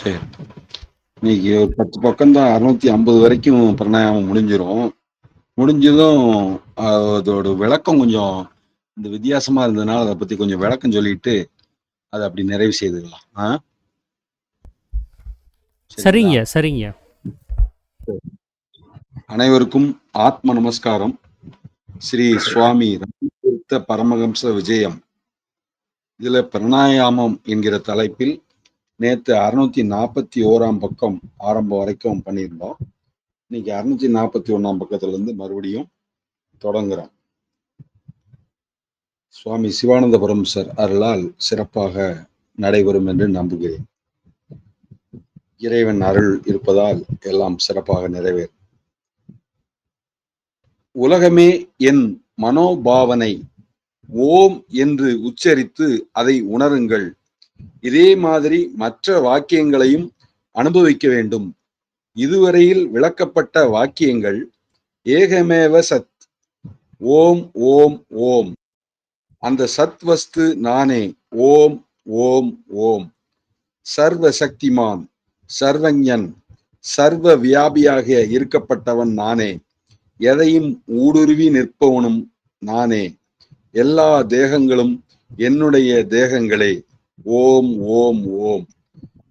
சரி. இன்னைக்கு ஒரு 10 பக்கம் தான், 650 வரைக்கும் பிராணாயாமம் முடிஞ்சிரும். முடிஞ்சதும் அதோட விளக்கம் கொஞ்சம் இந்த வித்தியாசமா இருந்ததுனால அதை பத்தி கொஞ்சம் விளக்கம் சொல்லிட்டு அதை அப்படி நிறைவு செய்துக்கலாம். சரிங்களா? சரிங்க சரிங்க. அனைவருக்கும் ஆத்ம நமஸ்காரம். ஸ்ரீ சுவாமி ராமதீர்த்த பரமஹம்ச விஜயம் இதுல பிராணாயாமம் என்கிற தலைப்பில் நேத்து 641 பக்கம் ஆரம்பம் வரைக்கும் பண்ணியிருந்தோம். இன்னைக்கு 641 பக்கத்துல இருந்து மறுபடியும் தொடங்குறோம். சுவாமி சிவானந்த பரமஹம்சர் அருளால் சிறப்பாக நடைபெறும் என்று நம்புகிறேன். இறைவன் அருள் இருப்பதால் எல்லாம் சிறப்பாக நிறைவேறும். உலகமே என் மனோபாவனை, ஓம் என்று உச்சரித்து அதை உணருங்கள். இதே மாதிரி மற்ற வாக்கியங்களையும் அனுபவிக்க வேண்டும். இதுவரையில் விளக்கப்பட்ட வாக்கியங்கள் ஏகமேவ சத், ஓம் ஓம் ஓம், அந்த சத் வஸ்து நானே, ஓம் ஓம் ஓம், சர்வ சக்திமான், சர்வஞன், சர்வ வியாபியாக இருக்கப்பட்டவன் நானே, எதையும் ஊடுருவி நிற்பவனும் நானே, எல்லா தேகங்களும் என்னுடைய தேகங்களே, ஓம் ஓம் ஓம்,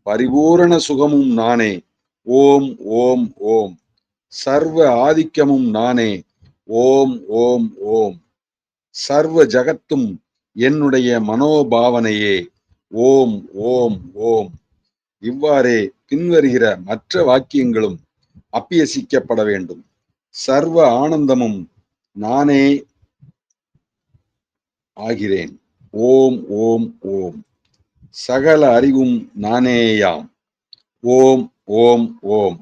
பரிபூரண சுகமும் நானே, ஓம் ஓம் ஓம், சர்வ ஆதிக்கமும் நானே, ஓம் ஓம் ஓம், சர்வ ஜகத்தும் என்னுடைய மனோபாவனையே, ஓம் ஓம் ஓம். இவ்வாறே பின்வருகிற மற்ற வாக்கியங்களும் அப்பியசிக்கப்பட வேண்டும். சர்வ ஆனந்தமும் நானே ஆகிறேன், ஓம் ஓம் ஓம், சகல அறிவும் நானேயாம், ஓம் ஓம் ஓம்,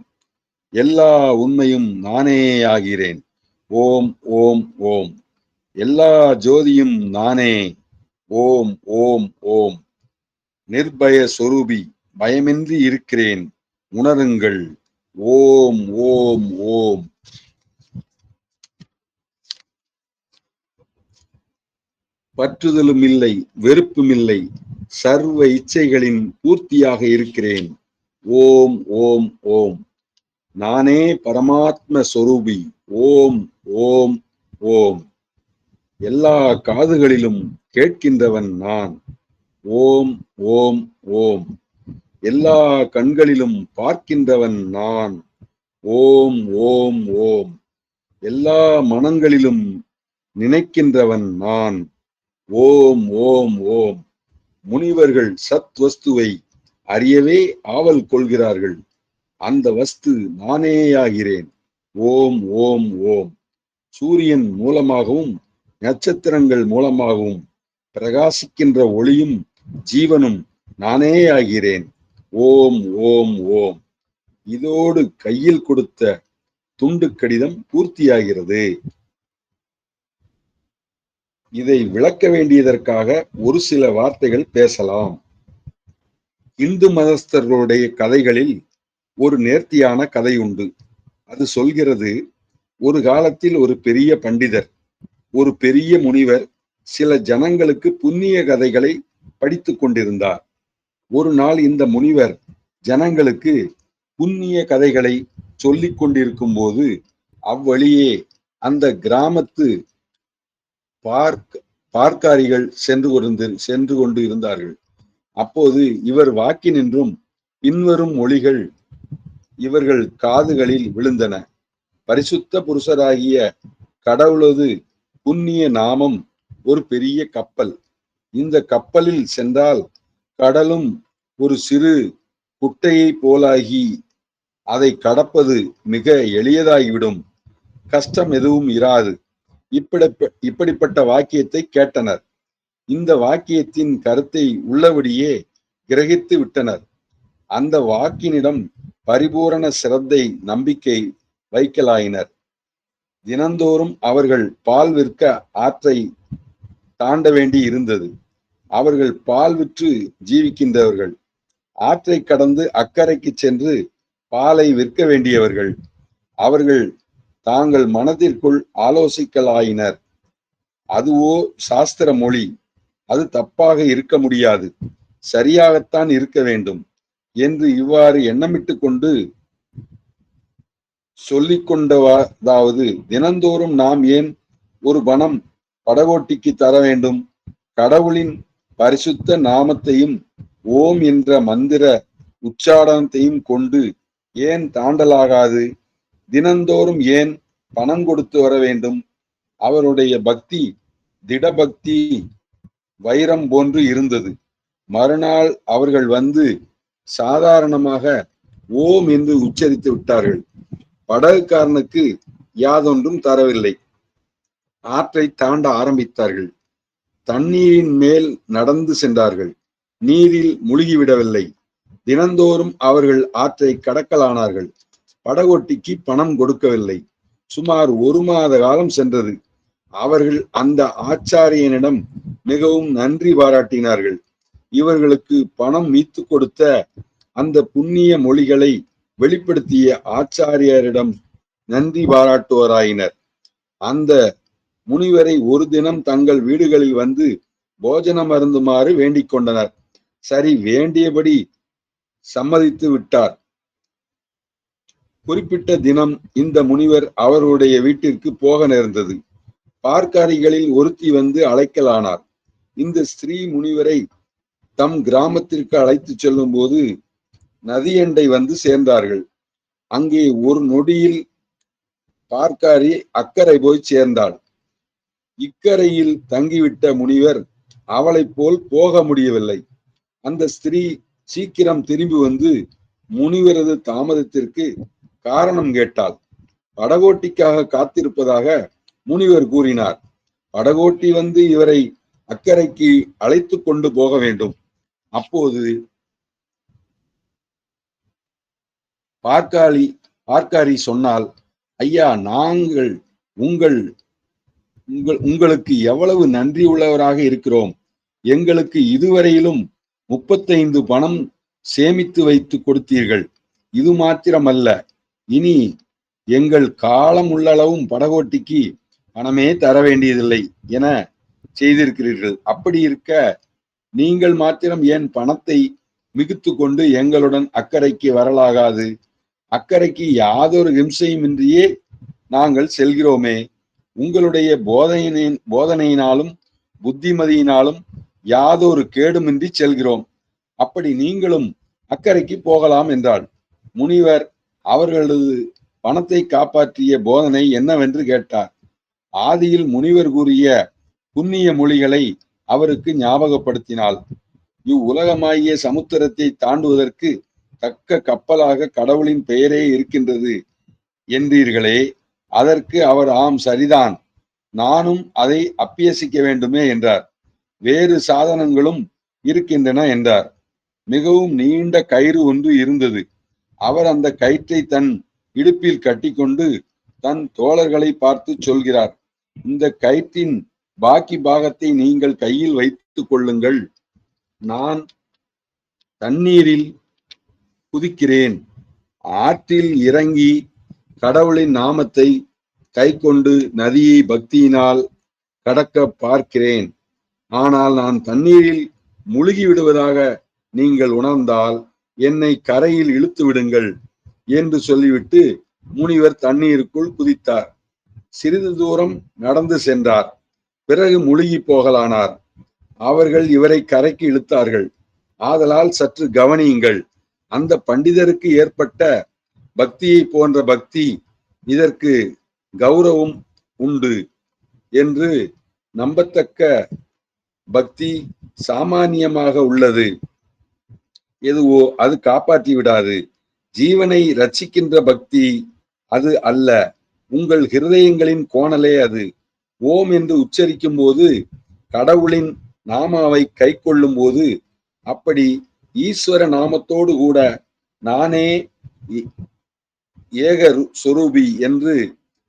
எல்லா உண்மையும் நானே ஆகிறேன், ஓம் ஓம் ஓம், எல்லா ஜோதியும் நானே, ஓம் ஓம் ஓம், நிர்பய சொரூபி, பயமின்றி இருக்கிறேன், உணருங்கள், ஓம் ஓம் ஓம். பற்றுதலும் இல்லை, வெறுப்பும் இல்லை, சர்வ இச்சைகளின் பூர்த்தியாக இருக்கிறேன், ஓம் ஓம் ஓம், நானே பரமாத்ம சொரூபி, ஓம் ஓம் ஓம், எல்லா காதுகளிலும் கேட்கின்றவன் நான், ஓம் ஓம் ஓம், எல்லா கண்களிலும் பார்க்கின்றவன் நான், ஓம் ஓம் ஓம், எல்லா மனங்களிலும் நினைக்கின்றவன் நான், ஓம் ஓம் ஓம், முனிவர்கள் சத் வஸ்துவை அறியவே ஆவல் கொள்கிறார்கள், அந்த வஸ்து நானேயாகிறேன், ஓம் ஓம் ஓம், சூரியன் மூலமாகவும் நட்சத்திரங்கள் மூலமாகவும் பிரகாசிக்கின்ற ஒளியும் ஜீவனும் நானே ஆகிறேன், ஓம் ஓம் ஓம். இதோடு கையில் கொடுத்த துண்டு கடிதம் பூர்த்தியாகிறது. இதை விளக்க வேண்டியதற்காக ஒரு சில வார்த்தைகள் பேசலாம். இந்து மதஸ்தர்களுடைய கதைகளில் ஒரு நேர்த்தியான கதை உண்டு. அது சொல்கிறது, ஒரு காலத்தில் ஒரு பெரிய பண்டிதர், ஒரு பெரிய முனிவர் சில ஜனங்களுக்கு புண்ணிய கதைகளை படித்துக் கொண்டிருந்தார். ஒரு நாள் இந்த முனிவர் ஜனங்களுக்கு புண்ணிய கதைகளை சொல்லிக் கொண்டிருக்கும் போது அவ்வழியே அந்த கிராமத்து பார்க்காரிகள் சென்று கொண்டு இருந்தார்கள். அப்போது இவர் வாக்கினின்றும் பின்வரும் மொழிகள் இவர்கள் காதுகளில் விழுந்தன. பரிசுத்த புருஷராகிய கடவுளது புண்ணிய நாமம் ஒரு பெரிய கப்பல். இந்த கப்பலில் சென்றால் கடலும் ஒரு சிறு குட்டையை போலாகி அதை கடப்பது மிக எளியதாகிவிடும், கஷ்டம் எதுவும் இராது. இப்படிப்பட்ட வாக்கியத்தை கேட்டனர். இந்த வாக்கியத்தின் கருத்தை உள்ளபடியே கிரகித்து விட்டனர். அந்த வாக்கினிடம் பரிபூரண சிரத்தை நம்பிக்கை வைக்கலாயினர். தினந்தோறும் அவர்கள் பால் விற்க ஆற்றை தாண்ட வேண்டி இருந்தது. அவர்கள் பால் விற்று ஜீவிக்கின்றவர்கள். ஆற்றை கடந்து அக்கறைக்கு சென்று பாலை விற்க வேண்டியவர்கள். அவர்கள் தாங்கள் மனதிற்குள் ஆலோசிக்கலாயினர், அதுவோ சாஸ்திர மொழி, அது தப்பாக இருக்க முடியாது, சரியாகத்தான் இருக்க வேண்டும். என்று இவ்வாறு எண்ணமிட்டு கொண்டு சொல்லிக் கொண்டதாவது, தினந்தோறும் நாம் ஏன் ஒரு பணம் படகோட்டிக்கு தர வேண்டும்? கடவுளின் பரிசுத்த நாமத்தையும் ஓம் என்ற மந்திர உச்சாடனத்தையும் கொண்டு ஏன் தாண்டலாகாது? தினந்தோறும் ஏன் பணம் கொடுத்து வர வேண்டும்? அவருடைய பக்தி திடபக்தி வைரம் போன்று இருந்தது. மறுநாள் அவர்கள் வந்து சாதாரணமாக ஓம் என்று உச்சரித்து விட்டார்கள். படகுக்காரனுக்கு யாதொன்றும் தரவில்லை. ஆற்றை தாண்ட ஆரம்பித்தார்கள். தண்ணீரின் மேல் நடந்து சென்றார்கள். நீரில் முழுகிவிடவில்லை. தினந்தோறும் அவர்கள் ஆற்றை கடக்கலானார்கள். படகோட்டிக்கு பணம் கொடுக்கவில்லை. சுமார் 1 மாத காலம் சென்றது. அவர்கள் அந்த ஆச்சாரியனிடம் மிகவும் நன்றி பாராட்டினார்கள். இவர்களுக்கு பணம் மீத்து கொடுத்த அந்த புண்ணிய மொழிகளை வெளிப்படுத்திய ஆச்சாரியரிடம் நன்றி பாராட்டுவராயினர். அந்த முனிவரை ஒரு தினம் தங்கள் வீடுகளில் வந்து போஜனம் அருந்துமாறு வேண்டிக் கொண்டனர். சரி, வேண்டியபடி சம்மதித்து விட்டார். குறிப்பிட்ட தினம் இந்த முனிவர் அவருடைய வீட்டிற்கு போக நேர்ந்தது. பார்க்காரிகளில் ஒருத்தி வந்து அழைக்கலானார். இந்த ஸ்திரீ முனிவரை தம் கிராமத்திற்கு அழைத்து செல்லும் போது நதியண்டை வந்து சேர்ந்தார்கள். அங்கே ஒரு நொடியில் பார்க்காரி அக்கறை போய் சேர்ந்தாள். இக்கரையில் தங்கிவிட்ட முனிவர் அவளை போல் போக முடியவில்லை. அந்த ஸ்திரீ சீக்கிரம் திரும்பி வந்து முனிவரது தாமதத்திற்கு காரணம் கேட்டாள். படகோட்டிக்காக காத்திருப்பதாக முனிவர் கூறினார். படகோட்டி வந்து இவரை அக்கறைக்கு அழைத்து கொண்டு போக வேண்டும். அப்போது பார்க்காரி சொன்னால், ஐயா, நாங்கள் உங்களுக்கு எவ்வளவு நன்றி உள்ளவராக இருக்கிறோம். எங்களுக்கு இதுவரையிலும் 35 பணம் சேமித்து வைத்து கொடுத்தீர்கள். இது மாத்திரமல்ல, இனி எங்கள் காலம் உள்ளளவும் படகோட்டிக்கு பணமே தர வேண்டியதில்லை என செய்திருக்கிறீர்கள். அப்படி இருக்க நீங்கள் மாத்திரம் ஏன் பணத்தை மிகுத்து கொண்டு எங்களுடன் அக்கறைக்கு வரலாகாது? அக்கறைக்கு யாதொரு ஹிம்சையும் இன்றியே நாங்கள் செல்கிறோமே. உங்களுடைய போதனையினாலும் புத்திமதியினாலும் யாதொரு கேடுமின்றி செல்கிறோம். அப்படி நீங்களும் அக்கறைக்கு போகலாம் என்றாள். முனிவர் அவர்களது பணத்தை காப்பாற்றிய போதனை என்னவென்று கேட்டார். ஆதியில் முனிவர் கூறிய புண்ணிய மொழிகளை அவருக்கு ஞாபகப்படுத்தினாள். இவ்வுலகமாகிய சமுத்திரத்தை தாண்டுவதற்கு தக்க கப்பலாக கடவுளின் பெயரே இருக்கின்றது என்றீர்களே, அதற்கு அவர் ஆம், சரிதான், நானும் அதை அப்பியசிக்க வேண்டுமே என்றார். வேறு சாதனங்களும் இருக்கின்றன என்றார். மிகவும் நீண்ட கயிறு ஒன்று இருந்தது. அவர் அந்த கயிற்றை தன் இடுப்பில் கட்டிக்கொண்டு தன் தோழர்களை பார்த்து சொல்கிறார், இந்த கயிற்றின் பாக்கி பாகத்தை நீங்கள் கையில் வைத்துக் கொள்ளுங்கள். நான் தண்ணீரில் குதிக்கிறேன். ஆற்றில் இறங்கி கடவுளின் நாமத்தை கை கொண்டு நதியை பக்தியினால் கடக்க பார்க்கிறேன். ஆனால் நான் தண்ணீரில் முழுகி விடுவதாக நீங்கள் உணர்ந்தால் என்னை கரையில் இழுத்து விடுங்கள் என்று சொல்லிவிட்டு முனிவர் தண்ணீருக்குள் குதித்தார். சிறிது தூரம் நடந்து சென்றார். பிறகு முழுகி போகலானார். அவர்கள் இவரை கரைக்கு இழுத்தார்கள். ஆதலால் சற்று கவனியுங்கள். அந்த பண்டிதருக்கு ஏற்பட்ட பக்தியை போன்ற பக்தி இதற்கு கௌரவம் உண்டு என்று நம்பத்தக்க பக்தி சாமானியமாக உள்ளது. எதுவோ அது காப்பாற்றி விடாது. ஜீவனை ரட்சிக்கின்ற பக்தி அது அல்ல. உங்கள் ஹிருதயங்களின் கோணலே அது. ஓம் என்று உச்சரிக்கும் போது, கடவுளின் நாமாவை கை கொள்ளும் போது, அப்படி ஈஸ்வர நாமத்தோடு கூட நானே ஏக சொரூபி என்று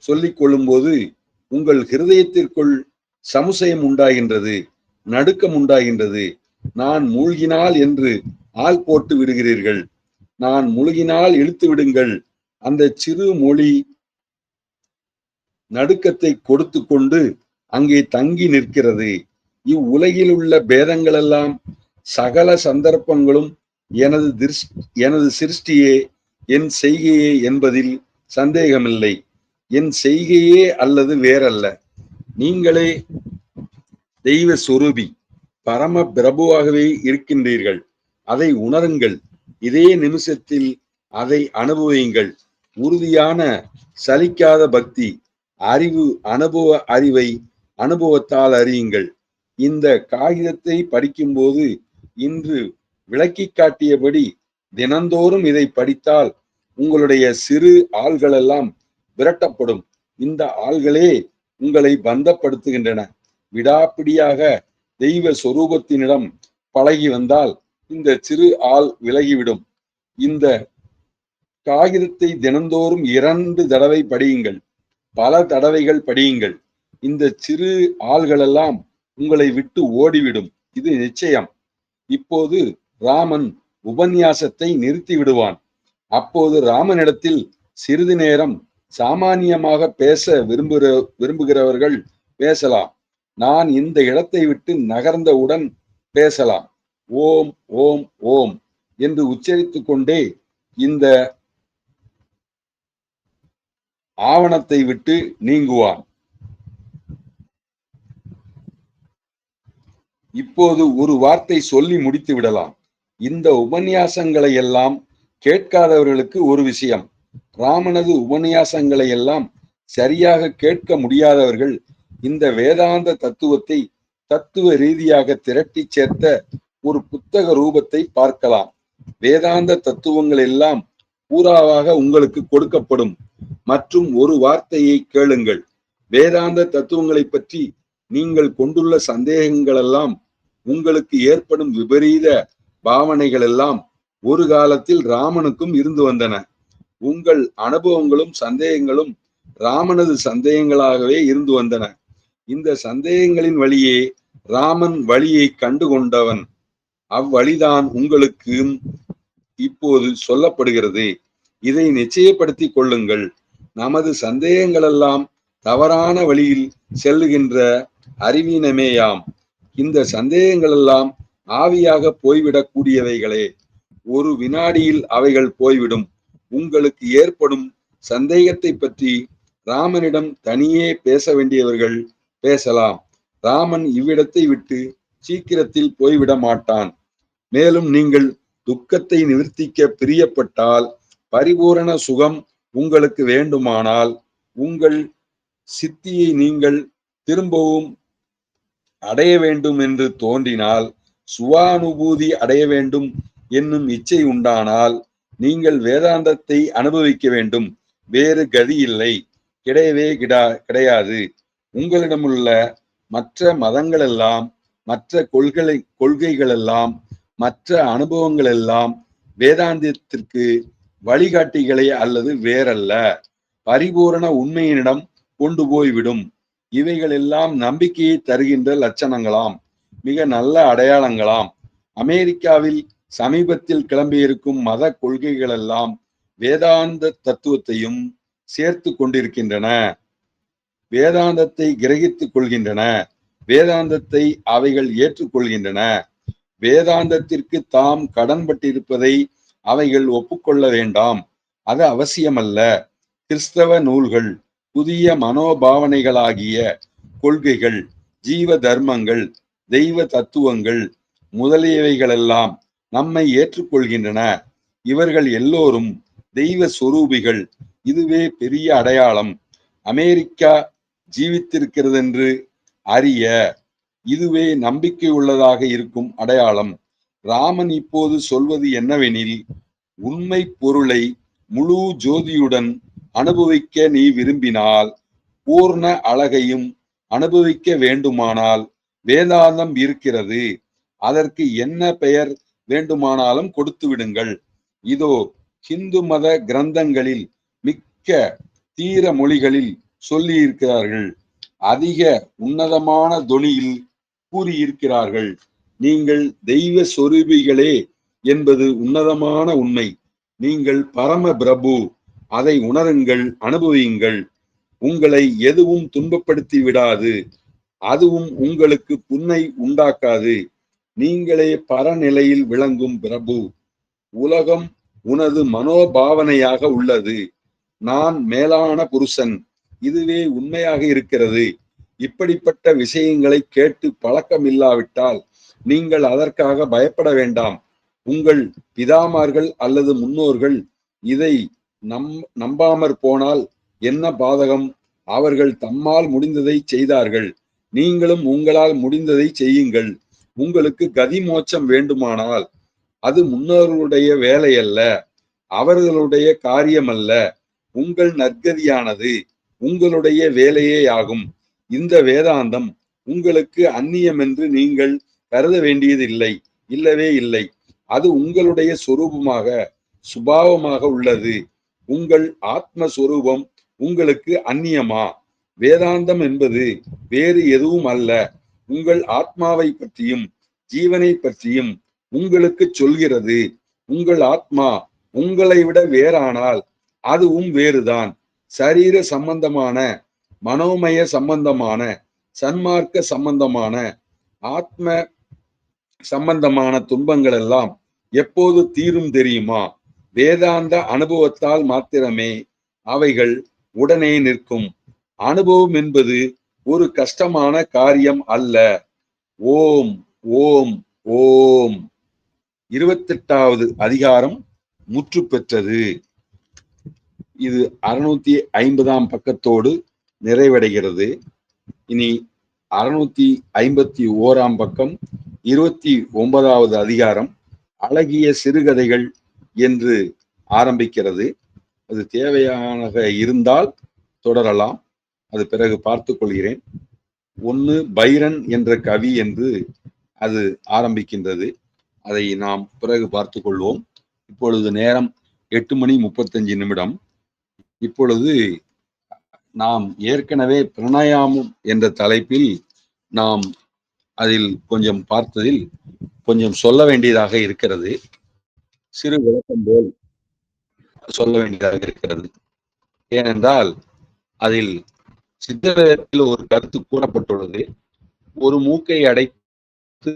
சொல்லிக் கொள்ளும் போது உங்கள் ஹிருதயத்திற்குள் சமுசயம் உண்டாகின்றது, நடுக்கம் உண்டாகின்றது. நான் மூழ்கினால் என்று ஆள் போட்டு விடுகிறீர்கள். நான் முழுகினால் இழுத்து விடுங்கள். அந்த சிறு மொழி நடுக்கத்தை கொடுத்து கொண்டு அங்கே தங்கி நிற்கிறது. இவ்வுலகில் உள்ள பேதங்களெல்லாம் சகல சந்தர்ப்பங்களும் எனது சிருஷ்டியே என் செய்கையே என்பதில் சந்தேகமில்லை. என் செய்கையே அல்லது வேறல்ல. நீங்களே தெய்வ சொரூபி, பரம பிரபுவாகவே இருக்கின்றீர்கள். அதை உணருங்கள். இதே நிமிஷத்தில் அதை அனுபவியுங்கள். உறுதியான சலிக்காத பக்தி, அனுபவ அறிவை அனுபவத்தால் அறியுங்கள். இந்த காகிதத்தை படிக்கும்போது இன்று விளக்கி காட்டியபடி தினந்தோறும் இதை படித்தால் உங்களுடைய சிறு ஆள்களெல்லாம் விரட்டப்படும். இந்த ஆள்களே உங்களை பந்தப்படுத்துகின்றன. விடாப்பிடியாக தெய்வ சொரூபத்தினிடம் பழகி வந்தால் இந்த சிறு ஆள் விலகிவிடும். இந்த காகிதத்தை தினந்தோறும் 2 தடவை படியுங்கள். பல தடவைகள் படியுங்கள். இந்த சிறு ஆள்களெல்லாம் உங்களை விட்டு ஓடிவிடும். இது நிச்சயம். இப்போது ராமன் உபன்யாசத்தை நிறுத்தி விடுவான். அப்போது ராமனிடத்தில் சிறிது நேரம் சாமானியமாக பேச விரும்புகிறவர்கள் பேசலாம். நான் இந்த இடத்தை விட்டு நகர்ந்தவுடன் பேசலாம். ஓம் ஓம் ஓம் என்று உச்சரித்துக் கொண்டே இந்த ஆவணத்தை விட்டு நீங்குவான். இப்போது ஒரு வார்த்தை சொல்லி முடித்து விடலாம். இந்த உபன்யாசங்களை எல்லாம் கேட்காதவர்களுக்கு ஒரு விஷயம். ராமனது உபன்யாசங்களை எல்லாம் சரியாக கேட்க முடியாதவர்கள் இந்த வேதாந்த தத்துவத்தை தத்துவ ரீதியாக திரட்டி சேர்த்த ஒரு புத்தக ரூபத்தை பார்க்கலாம். வேதாந்த தத்துவங்கள் எல்லாம் பூராவாக உங்களுக்கு கொடுக்கப்படும். மற்றும் ஒரு வார்த்தையை கேளுங்கள். வேதாந்த தத்துவங்களை பற்றி நீங்கள் கொண்டுள்ள சந்தேகங்கள் எல்லாம், உங்களுக்கு ஏற்படும் விபரீத பாவனைகள் எல்லாம் ஒரு காலத்தில் ராமனுக்கும் இருந்து வந்தன. உங்கள் அனுபவங்களும் சந்தேகங்களும் ராமனது சந்தேகங்களாகவே இருந்து வந்தன. இந்த சந்தேகங்களின் வழியே ராமன் வழியை கண்டு கொண்டவன். அவ்வழிதான் உங்களுக்கு இப்போது சொல்லப்படுகிறது. இதை நிச்சயப்படுத்திக் கொள்ளுங்கள். நமது சந்தேகங்களெல்லாம் தவறான வழியில் செல்லுகின்ற அறிவீனமேயாம். இந்த சந்தேகங்களெல்லாம் ஆவியாக போய்விடக் கூடியவைகளே. ஒரு வினாடியில் அவைகள் போய்விடும். உங்களுக்கு ஏற்படும் சந்தேகத்தை பற்றி ராமனிடம் தனியே பேச வேண்டியவர்கள் பேசலாம். ராமன் இவ்விடத்தை விட்டு சீக்கிரத்தில் போய்விட மாட்டான். மேலும் நீங்கள் துக்கத்தை நிவர்த்திக்க பிரியப்பட்டால், பரிபூரண சுகம் உங்களுக்கு வேண்டுமானால், உங்கள் சித்தியை நீங்கள் திரும்பவும் அடைய வேண்டும் என்று தோன்றினால், சுவானுபூதி அடைய வேண்டும் என்னும் இச்சை உண்டானால், நீங்கள் வேதாந்தத்தை அனுபவிக்க வேண்டும். வேறு கதி இல்லை, கிடையவே கிடையாது. உங்களிடமுள்ள மற்ற மதங்கள் எல்லாம், மற்ற கொள்கைகள் எல்லாம், மற்ற அனுபவங்கள் எல்லாம் வேதாந்தத்திற்கு வழிகாட்டிகளே அல்லது வேறல்ல. பரிபூரண உண்மையினிடம் கொண்டு போய்விடும். இவைகள் எல்லாம் நம்பிக்கையை தருகின்ற லட்சணங்களாம், மிக நல்ல அடையாளங்களாம். அமெரிக்காவில் சமீபத்தில் கிளம்பியிருக்கும் மத கொள்கைகள் எல்லாம் வேதாந்த தத்துவத்தையும் சேர்த்து கொண்டிருக்கின்றன. வேதாந்தத்தை கிரகித்துக் கொள்கின்றன. வேதாந்தத்தை அவைகள் ஏற்றுக்கொள்கின்றன. வேதாந்தத்திற்கு தாம் கடன்பட்டிருப்பதை அவைகள் ஒப்புக்கொள்ள வேண்டாம். அது அவசியமல்ல. கிறிஸ்தவ நூல்கள், புதிய மனோபாவனைகளாகிய கொள்கைகள், ஜீவ தர்மங்கள், தெய்வ தத்துவங்கள் முதலியவைகளெல்லாம் நம்மை ஏற்றுக்கொள்கின்றன. இவர்கள் எல்லோரும் தெய்வ சொரூபிகள். இதுவே பெரிய அடையாளம். அமெரிக்கா ஜீவித்திருக்கிறதென்று அறிய இதுவே நம்பிக்கை உள்ளதாக இருக்கும் அடையாளம். ராமன் இப்போது சொல்வது என்னவெனில், உண்மை பொருளை முழு ஜோதியுடன் அனுபவிக்க நீ விரும்பினால், பூர்ண அழகையும் அனுபவிக்க வேண்டுமானால் வேதாந்தம் இருக்கிறது. அதற்கு என்ன பெயர் வேண்டுமானாலும் கொடுத்து விடுங்கள். இதோ ஹிந்து மத கிரந்தங்களில் மிக்க தீர மொழிகளில் சொல்லி இருக்கிறார்கள். அதிக உன்னதமான தொனியில் கூறியிருக்கிறார்கள். நீங்கள் தெய்வ சொரூபிகளே என்பது உன்னதமான உண்மை. நீங்கள் பரம பிரபு. அதை உணருங்கள், அனுபவியுங்கள். உங்களை எதுவும் துன்பப்படுத்தி விடாது. அதுவும் உங்களுக்கு புண்ணை உண்டாக்காது. நீங்களே பரநிலையில் விளங்கும் பிரபு. உலகம் உனது மனோபாவனையாக உள்ளது. நான் மேலான புருஷன். இதுவே உண்மையாக இருக்கிறது. இப்படிப்பட்ட விஷயங்களை கேட்டு பழக்கமில்லாவிட்டால் நீங்கள் அதற்காக பயப்பட வேண்டாம். உங்கள் பிதாமார்கள் அல்லது முன்னோர்கள் இதை நம்பாமற் போனால் என்ன பாதகம்? அவர்கள் தம்மால் முடிந்ததை செய்தார்கள். நீங்களும் உங்களால் முடிந்ததை செய்யுங்கள். உங்களுக்கு கதி மோட்சம் வேண்டுமானால் அது முன்னோர்களுடைய வேலை அல்ல, அவர்களுடைய காரியமல்ல. உங்கள் நற்கதியானது உங்களுடைய வேலையே ஆகும். இந்த வேதாந்தம் உங்களுக்கு அந்நியம் என்று நீங்கள் கருத வேண்டியதில்லை. இல்லவே இல்லை. அது உங்களுடைய சொரூபமாக சுபாவமாக உள்ளது. உங்கள் ஆத்மஸ்வரூபம் உங்களுக்கு அந்நியமா? வேதாந்தம் என்பது வேறு எதுவும் அல்ல. உங்கள் ஆத்மாவை பற்றியும் ஜீவனை பற்றியும் உங்களுக்கு சொல்கிறது. உங்கள் ஆத்மா உங்களை விட வேறானால் அதுவும் வேறுதான். சரீர சம்பந்தமான, மனோமய சம்பந்தமான, சன்மார்க்க சம்பந்தமான, ஆத்ம சம்பந்தமான துன்பங்கள் எல்லாம் எப்போது தீரும் தெரியுமா? வேதாந்த அனுபவத்தால் மாத்திரமே அவைகள் உடனே நிற்கும். அனுபவம் என்பது ஒரு கஷ்டமான காரியம் அல்ல. ஓம் ஓம் ஓம். 28வது அதிகாரம் முற்று பெற்றது. இது 650ஆம் பக்கத்தோடு நிறைவடைகிறது. இனி 651ஆம் பக்கம் 29வது அதிகாரம் அழகிய சிறுகதைகள் என்று ஆரம்பிக்கிறது. அது தேவையாக இருந்தால் தொடரலாம். அது பிறகு பார்த்துக் கொள்கிறேன். 1 பைரன் என்ற கவி என்று அது ஆரம்பிக்கின்றது. அதை நாம் பிறகு பார்த்துக் கொள்வோம். இப்பொழுது நேரம் 8:35. இப்பொழுது நாம் ஏற்கனவே பிராணாயாமம் என்ற தலைப்பில் நாம் அதில் கொஞ்சம் பார்த்ததில் கொஞ்சம் சொல்ல வேண்டியதாக இருக்கிறது. சிறு விளக்கம் போல் சொல்ல வேண்டியதாக இருக்கிறது. ஏனென்றால் அதில் சித்தரில் ஒரு கருத்து கூறப்பட்டுள்ளது. ஒரு மூக்கை அடைத்து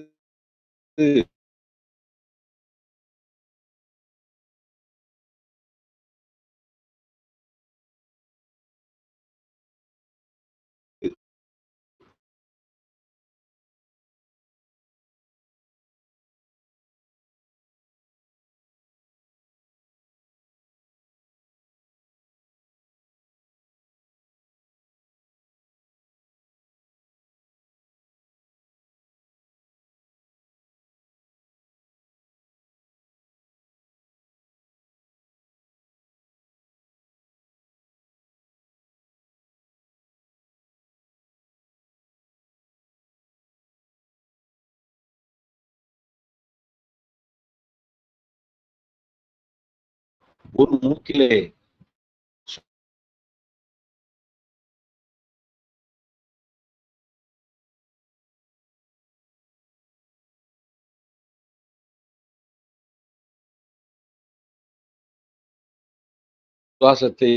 ஒரு மூக்கிலே சுவாசத்தை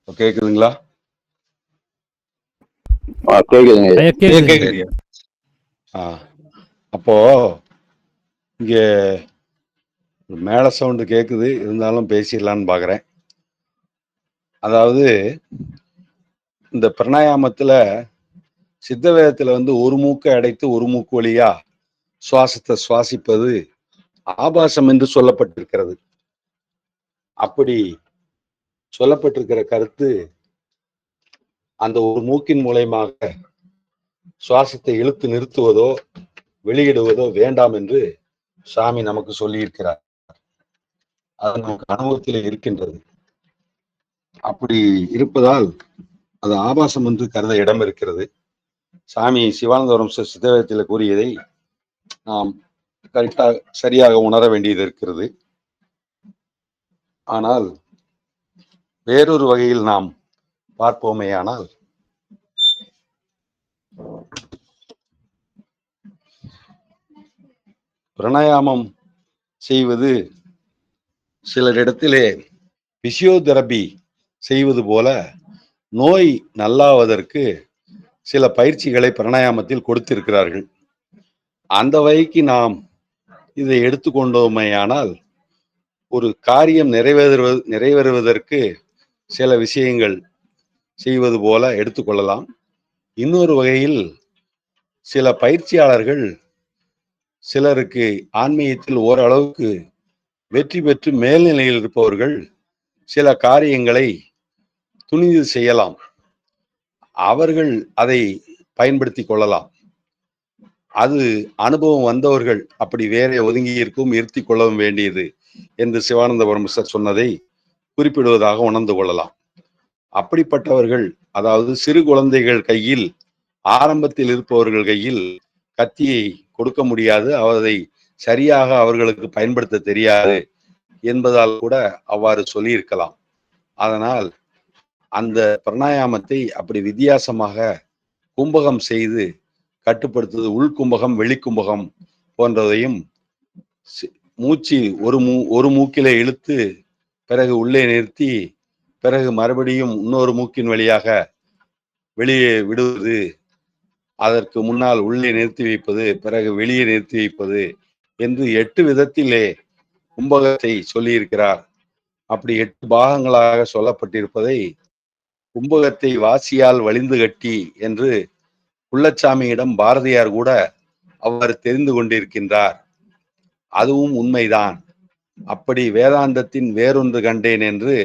கேக்குதுங்களா? கேக்குதுங்க. அப்போ இங்க மேல சவுண்டு கேக்குது, இருந்தாலும் பேசிடலான்னு பாக்குறேன். அதாவது இந்த பிராணாயாமத்துல சித்த வேதத்துல ஒரு மூக்கை அடைத்து ஒரு மூக்கு வழியா சுவாசத்தை சுவாசிப்பது ஆபாசம் என்று சொல்லப்பட்டிருக்கிறது. அப்படி சொல்லப்பட்டிருக்கிற கருத்து அந்த ஒரு மூக்கின் மூலயமாக சுவாசத்தை இழுத்து நிறுத்துவதோ வெளியிடுவதோ வேண்டாம் என்று சாமி நமக்கு சொல்லி இருக்கிறார். அது நமக்கு அனுபவத்தில் இருக்கின்றது. அப்படி இருப்பதால் அது ஆபாசம் என்று கருத இடம் இருக்கிறது. சாமி சிவானந்தபுரம் சித்தவேதத்தில் கூறியதை நாம் கரெக்டாக சரியாக உணர வேண்டியது இருக்கிறது. ஆனால் வேறொரு வகையில் நாம் பார்ப்போமேயானால் பிராணாயாமம் செய்வது சிலரிடத்திலே பிசியோதெரபி செய்வது போல நோய் நல்லாவதற்கு சில பயிற்சிகளை பிராணாயாமத்தில் கொடுத்திருக்கிறார்கள். அந்த வகைக்கு நாம் இதை எடுத்துக்கொண்டோமேயானால் ஒரு காரியம் நிறைவேறுவதற்கு சில விஷயங்கள் செய்வது போல எடுத்துக்கொள்ளலாம். இன்னொரு வகையில் சில பயிற்சியாளர்கள் சிலருக்கு ஆன்மீகத்தில் ஓரளவுக்கு வெற்றி பெற்று மேல்நிலையில் இருப்பவர்கள் சில காரியங்களை துணிந்து செய்யலாம். அவர்கள் அதை பயன்படுத்தி கொள்ளலாம். அது அனுபவம் வந்தவர்கள் அப்படி வேற ஒதுங்கி இருக்கும் இருத்தி கொள்ளவும் வேண்டியது என்று சிவானந்த பரமேஸ்வர் சொன்னதை குறிப்பிடுவதாக உணர்ந்து கொள்ளலாம். அப்படிப்பட்டவர்கள், அதாவது சிறு குழந்தைகள் கையில், ஆரம்பத்தில் இருப்பவர்கள் கையில் கத்தியை கொடுக்க முடியாது, அதை சரியாக அவர்களுக்கு பயன்படுத்த தெரியாது என்பதால் கூட அவ்வாறு சொல்லியிருக்கலாம். அதனால் அந்த பிராணாயாமத்தை அப்படி வித்தியாசமாக கும்பகம் செய்து கட்டுப்படுத்துவது, உள்கும்பகம் வெளிக்கும்பகம் போன்றதையும் மூச்சு ஒரு மூக்கிலே இழுத்து பிறகு உள்ளே நிறுத்தி பிறகு மறுபடியும் இன்னொரு மூக்கின் வழியாக வெளியே விடுவது, அதற்கு முன்னால் உள்ளே நிறுத்தி வைப்பது, பிறகு வெளியே நிறுத்தி வைப்பது என்று 8 விதத்திலே கும்பகத்தை சொல்லியிருக்கிறார். அப்படி 8 பாகங்களாக சொல்லப்பட்டிருப்பதை கும்பகத்தை வாசியால் வலிந்து கட்டி என்று குள்ளச்சாமியிடம் பாரதியார் கூட அவ்வாறு தெரிந்து கொண்டிருக்கின்றார். அதுவும் உண்மைதான். அப்படி வேதாந்தத்தின் வேறொன்று கண்டேன் என்று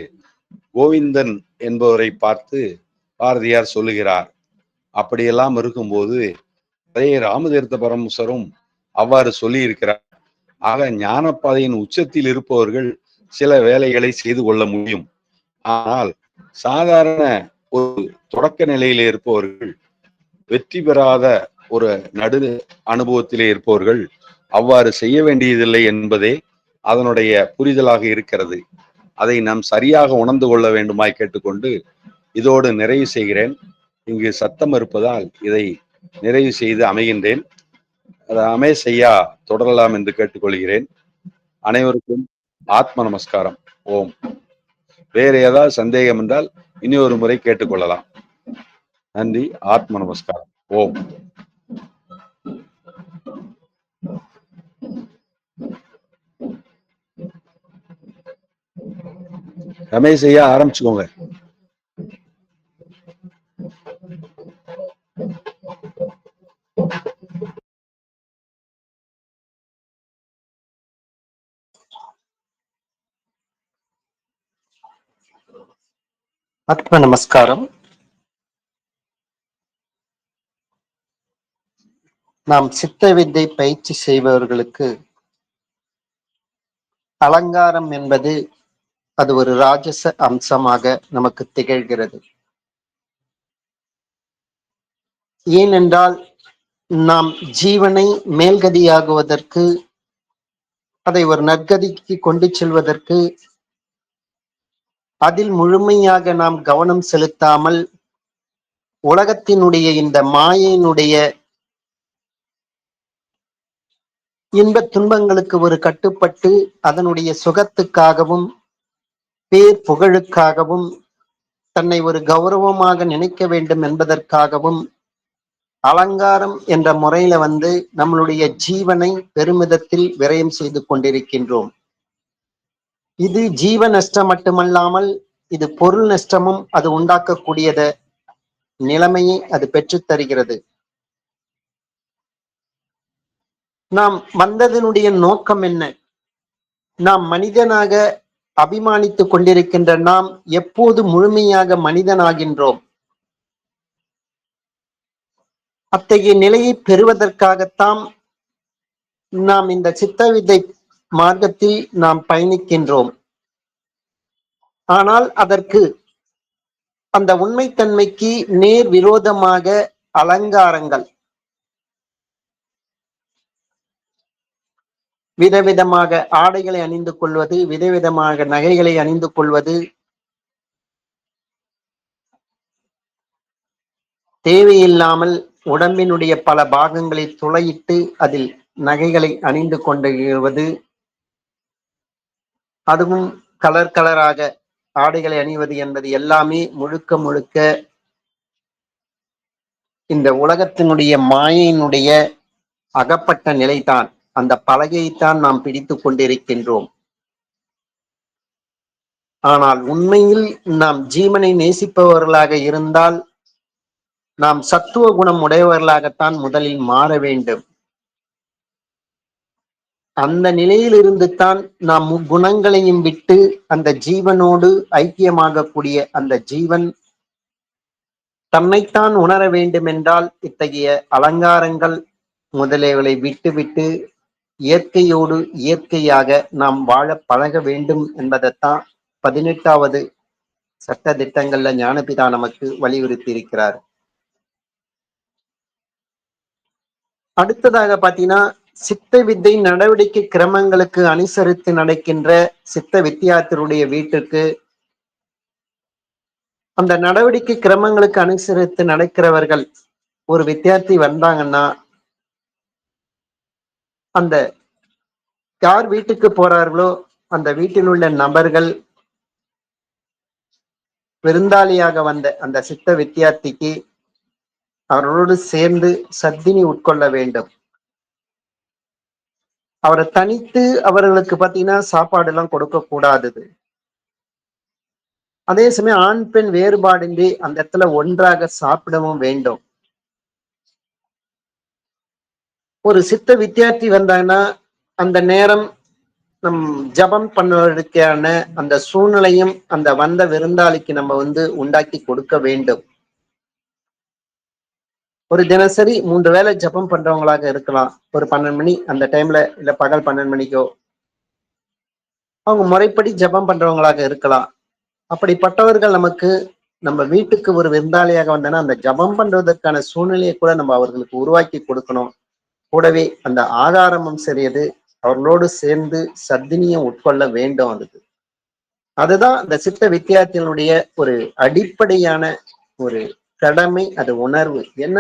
கோவிந்தன் என்பவரை பார்த்து பாரதியார் சொல்லுகிறார். அப்படியெல்லாம் இருக்கும்போது அதே ராமதீர்த்த பரமேஸ்வரும் அவ்வாறு சொல்லி இருக்கிறார். ஆக ஞானப்பாதையின் உச்சத்தில் இருப்பவர்கள் சில வேலைகளை செய்து கொள்ள முடியும். ஆனால் சாதாரண ஒரு தொடக்க நிலையில இருப்பவர்கள், வெற்றி பெறாத ஒரு நடு அனுபவத்திலே இருப்பவர்கள் அவ்வாறு செய்ய வேண்டியதில்லை என்பதே அதனுடைய புரிதலாக இருக்கிறது. அதை நாம் சரியாக உணர்ந்து கொள்ள வேண்டுமாய் கேட்டுக்கொண்டு இதோடு நிறைவு செய்கிறேன். இங்கு சத்தம் இருப்பதால் இதை நிறைவு செய்து அமைகின்றேன். ரமேஷ் ஐயா தொடரலாம் என்று கேட்டுக்கொள்கிறேன். அனைவருக்கும் ஆத்ம நமஸ்காரம். ஓம். வேறு ஏதாவது சந்தேகம் என்றால் இனி ஒரு முறை கேட்டுக்கொள்ளலாம். நன்றி. ஆத்ம நமஸ்காரம். ஓம். ரமேஷ் ஐயா ஆரம்பிச்சுக்கோங்க. ஆத்ம நமஸ்காரம். நாம் சித்த வித்தை பயிற்சி செய்பவர்களுக்கு அலங்காரம் என்பது அது ஒரு ராஜச அம்சமாக நமக்கு திகழ்கிறது. ஏனென்றால் நாம் ஜீவனை மேல்கதியாகுவதற்கு, அதை ஒரு நற்கதிக்கு கொண்டு செல்வதற்கு அதில் முழுமையாக நாம் கவனம் செலுத்தாமல் உலகத்தினுடைய இந்த மாயையினுடைய இன்பத் துன்பங்களுக்கு ஒரு கட்டுப்பட்டு அதனுடைய சுகத்துக்காகவும் பேர் புகழுக்காகவும் தன்னை ஒரு கௌரவமாக நினைக்க வேண்டும் என்பதற்காகவும் அலங்காரம் என்ற முறையில நம்மளுடைய ஜீவனை பெருமிதத்தில் விரயம் செய்து கொண்டிருக்கின்றோம். இது ஜீவ நஷ்டம் மட்டுமல்லாமல் இது பொருள் நஷ்டமும் அது உண்டாக்கக்கூடியத நிலைமையை அது பெற்றுத் தருகிறது. நாம் வந்ததனுடைய நோக்கம் என்ன? நாம் மனிதனாக அபிமானித்துக் கொண்டிருக்கின்ற நாம் எப்போது முழுமையாக மனிதனாகின்றோம்? அத்தகைய நிலையை பெறுவதற்காகத்தான் நாம் இந்த சித்தவித்தை மார்க்கத்தில் நாம் பயணிக்கின்றோம். ஆனால் அதற்கு அந்த உண்மைத்தன்மைக்கு நேர் விரோதமாக அலங்காரங்கள், விதவிதமாக ஆடைகளை அணிந்து கொள்வது, விதவிதமாக நகைகளை அணிந்து கொள்வது, தேவையில்லாமல் உடம்பினுடைய பல பாகங்களை துளையிட்டு அதில் நகைகளை அணிந்து கொண்டிருவது, அதுவும் கலர் கலராக ஆடைகளை அணிவது என்பது எல்லாமே முழுக்க முழுக்க இந்த உலகத்தினுடைய மாயையினுடைய அகப்பட்ட நிலைதான். அந்த பலகையைத்தான் நாம் பிடித்துக் கொண்டிருக்கின்றோம். ஆனால் உண்மையில் நாம் ஜீவனை நேசிப்பவர்களாக இருந்தால் நாம் சத்துவ குணம் உடையவர்களாகத்தான் முதலில் மாற வேண்டும். அந்த நிலையில் இருந்து தான் நாம் முக்குணங்களையும் விட்டு அந்த ஜீவனோடு ஐக்கியமாகக்கூடிய அந்த ஜீவன் தன்னைத்தான் உணர வேண்டும் என்றால் இத்தகைய அலங்காரங்கள் முதலியவளை விட்டுவிட்டு இயற்கையோடு இயற்கையாக நாம் வாழ பழக வேண்டும் என்பதைத்தான் 18வது சட்ட திட்டங்கள்ல ஞானபிதா நமக்கு வலியுறுத்தி இருக்கிறார். அடுத்ததாக பாத்தீங்கன்னா, சித்த வித்தை நடவடிக்கை கிரமங்களுக்கு அனுசரித்து நடக்கின்ற சித்த வித்தியார்த்தருடைய வீட்டுக்கு அந்த நடவடிக்கை கிரமங்களுக்கு அனுசரித்து நடக்கிறவர்கள் ஒரு வித்தியார்த்தி வந்தாங்கன்னா அந்த யார் வீட்டுக்கு போறார்களோ அந்த வீட்டில் உள்ள நபர்கள் விருந்தாளியாக வந்த அந்த சித்த வித்தியார்த்திக்கு அவர்களோடு சேர்ந்து சத்தினி உட்கொள்ள வேண்டும். அவரை தனித்து அவர்களுக்கு பாத்தீங்கன்னா சாப்பாடு எல்லாம் கொடுக்க கூடாது. அதே சமயம் ஆண் பெண் வேறுபாடின்றி அந்த இடத்துல ஒன்றாக சாப்பிடவும் வேண்டும். ஒரு சித்த வித்தியார்த்தி வந்தாங்கன்னா அந்த நேரம் நம் ஜபம் பண்ணுவதற்கான அந்த சூழ்நிலையும் அந்த வந்த விருந்தாளிக்கு நம்ம உண்டாக்கி கொடுக்க வேண்டும். ஒரு தினசரி 3 வேளை ஜபம் பண்றவங்களாக இருக்கலாம். ஒரு 12 மணி அந்த டைம்ல, இல்ல பகல் 12 மணிக்கோ அவங்க முறைப்படி ஜபம் பண்றவங்களாக இருக்கலாம். அப்படிப்பட்டவர்கள் நமக்கு நம்ம வீட்டுக்கு ஒரு விருந்தாளியாக வந்தனா அந்த ஜபம் பண்றதற்கான சூழ்நிலையை கூட நம்ம அவர்களுக்கு உருவாக்கி கொடுக்கணும். கூடவே அந்த ஆகாரமும் சரியது அவர்களோடு சேர்ந்து சத்தினியும் உட்கொள்ள வேண்டும். அதுதான் அந்த சித்த வித்தியார்த்திகளுடைய ஒரு அடிப்படையான ஒரு கடமை, அது உணர்வு. என்ன